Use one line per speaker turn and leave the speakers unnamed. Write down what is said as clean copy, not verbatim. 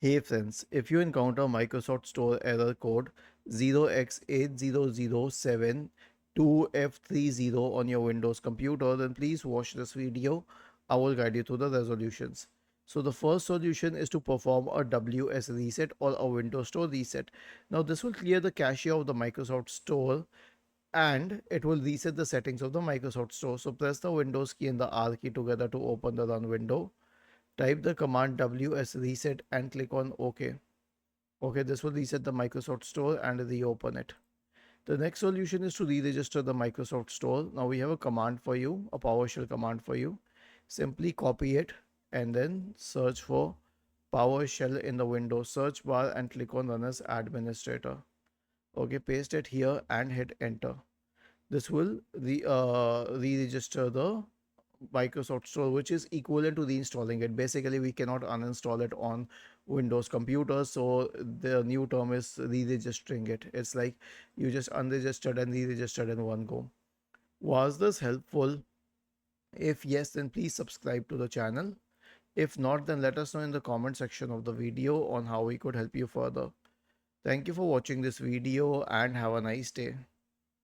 Hey friends, if you encounter Microsoft Store error code 0x80072f30 on your Windows computer, then please watch this video. I will guide you through the resolutions. So the first solution is to perform a WS reset or a Windows Store reset. Now this will clear the cache of the Microsoft Store and it will reset the settings of the Microsoft Store. So press the Windows key and the R key together to open the run window. Type the command WS reset and click on OK. Okay, this will reset the Microsoft Store and reopen it. The next solution is to re-register the Microsoft Store. Now we have a command for you, a PowerShell command for you. Simply copy it and then search for PowerShell in the Windows search bar and click on Run as Administrator. Okay, paste it here and hit enter. This will re-register the Microsoft Store, which is equivalent to reinstalling it. Basically, we cannot uninstall it on Windows computers, so the new term is re-registering it. It's like you just unregistered and re-registered in one go. Was this helpful? If yes, then please subscribe to the channel. If not, then let us know in the comment section of the video on how we could help you further. Thank you for watching this video and have a nice day.